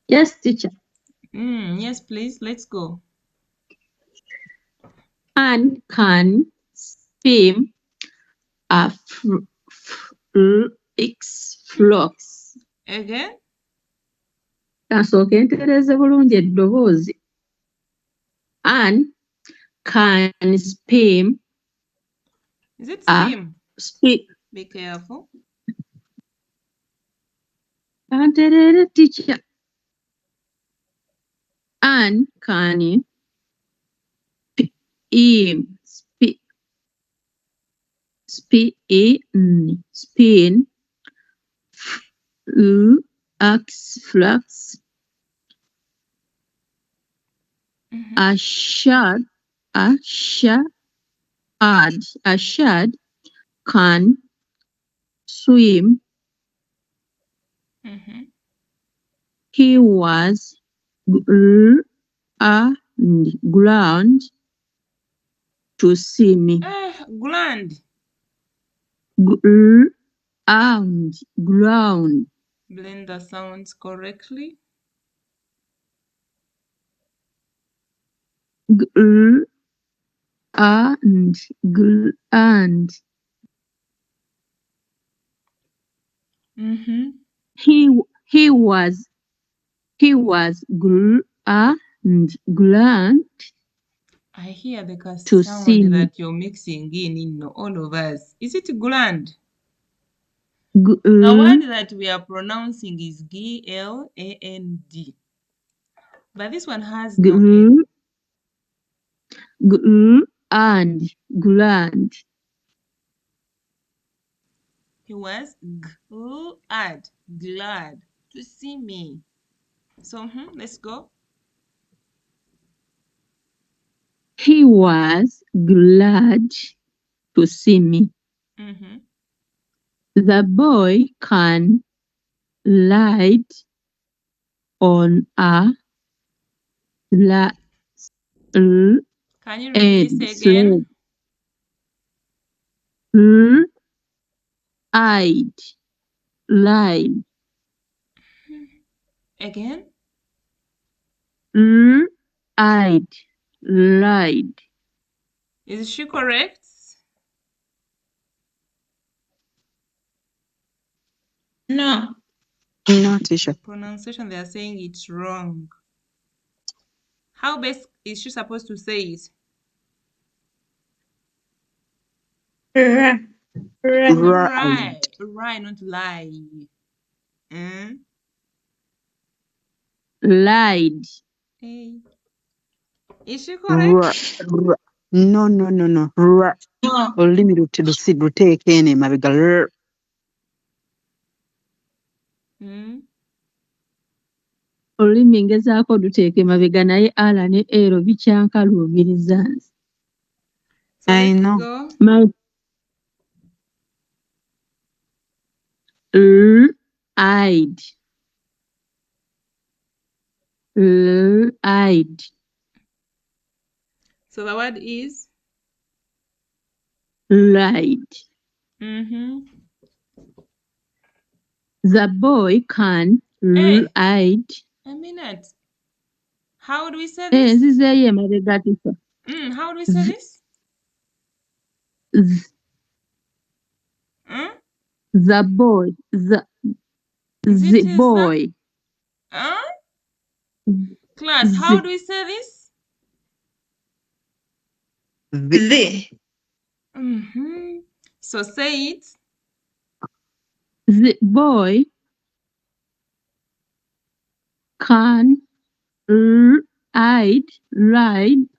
Yes, teacher. Yes, please. Let's go. Ant can swim a flux. Again? Kansooke ntereeze bulungi eddoboozi. Ant can swim Is it a swim? Be careful. Kantereere teacher. Ant can spin flux. A shad can swim. He was ground to see me. Ground. Ground. Blend the sounds correctly. And he was glad I hear the cast to sound see me. that you're mixing in all of us. Is it gland? The word that we are pronouncing is G-L-A-N-D. But this one has no N. And glad. He was glad to see me. So let's go. He was glad to see me. The boy can ride on a Can you read this again? Ride. Again? Ride. Is she correct? No. No, teacher. Pronunciation, they are saying it's wrong. How best is she supposed to say it? Right, not lie. Lied. Hey. Is she correct? No. Olulimi luteeka eno emabega. Olulimi ngezaako luteeka emabega naye R ne L bikyankaluubiriza nze. I know. Lied. So the word is? Lied. The boy can ride. A minute. How do we say this? Nzizeeyo emabega tisa. How do we say this? The boy. The boy. Class, how do we say this? The. So say it. The boy can ride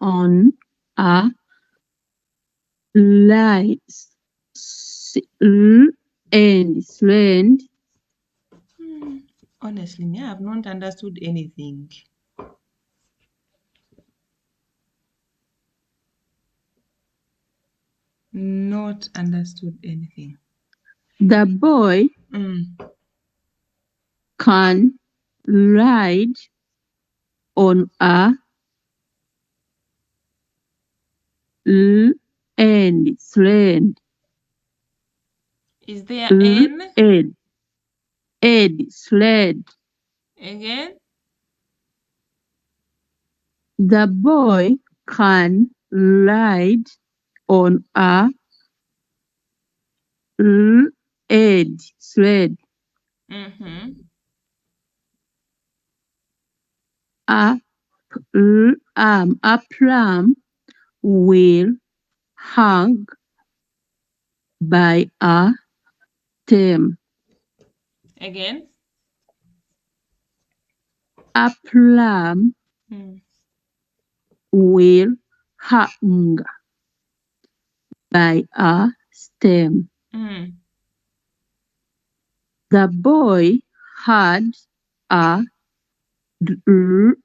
on a and friend. Honestly, me, I have not understood anything. Not understood anything. The boy can ride on a and friend. Is there N? Ed sled. Again? The boy can ride on a sled. Mm-hmm. A pram will hang by a stem. Again. A pram will hang by a stem. The boy had a drum.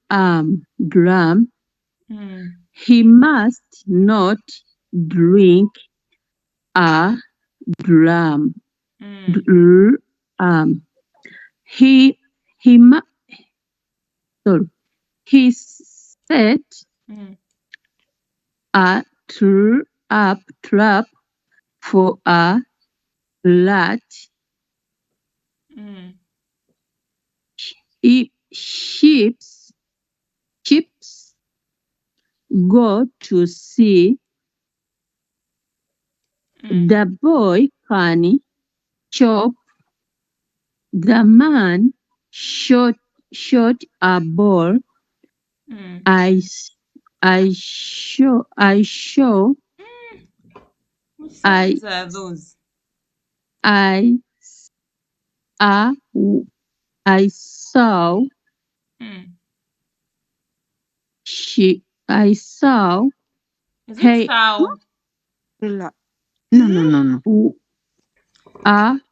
He must not drink a drum. He set a trap for a rat. Sheep go to sea. The boy can chop. The man shot a ball. I show. Which sounds are those? I saw. I saw. Is it sow? No.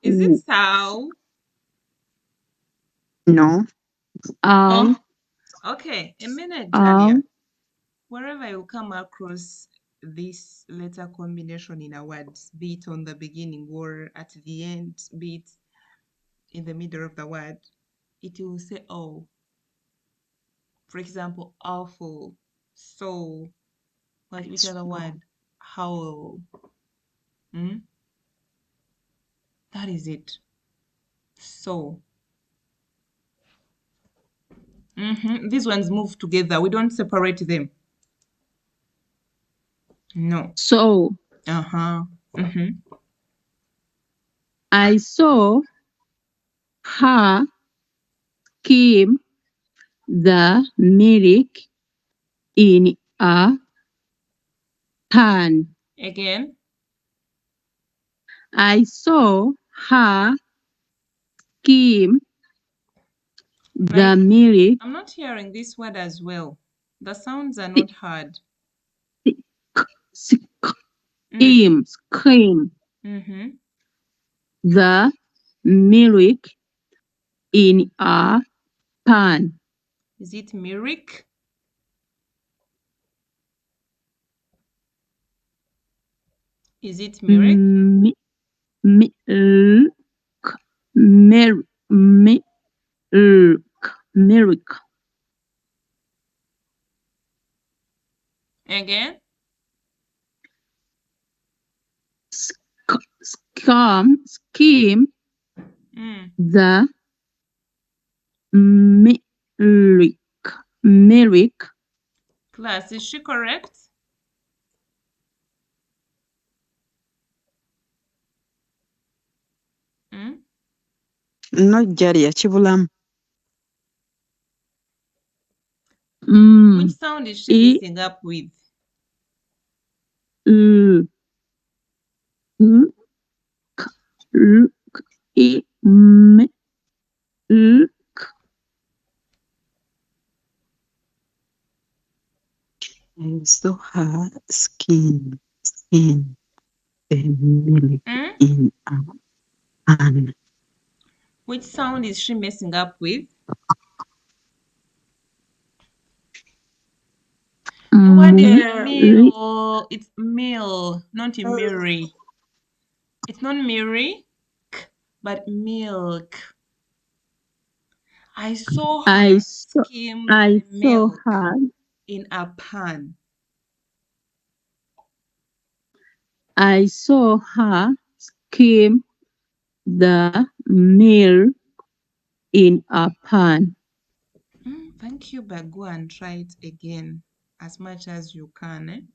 Is it sow? No. Okay, a minute, Tanya. Wherever you come across this letter combination in a word, be it on the beginning or at the end, be it in the middle of the word, it will say oh. For example, awful, so, which other word? Howl. That is it. So. These ones move together. We don't separate them. No. So. I saw her skim the milk in a pan. Again. I saw her skim the milk. I'm not hearing this word as well. The sounds are not hard. Skim the milk in a pan. Is it milk? Is it milk? Milk. Again? Skim the milk. Class, is she correct? No, Jaria, kibulamu. Which sound is she messing up with? I saw her skin the milk in a pan. Which sound is she messing up with? The word is meal. It's meal, not Miri. It's not Miri, but milk. I saw her skim the milk in a pan. I saw her skim the milk in a pan. Thank you, but go and try it again. as much as you can.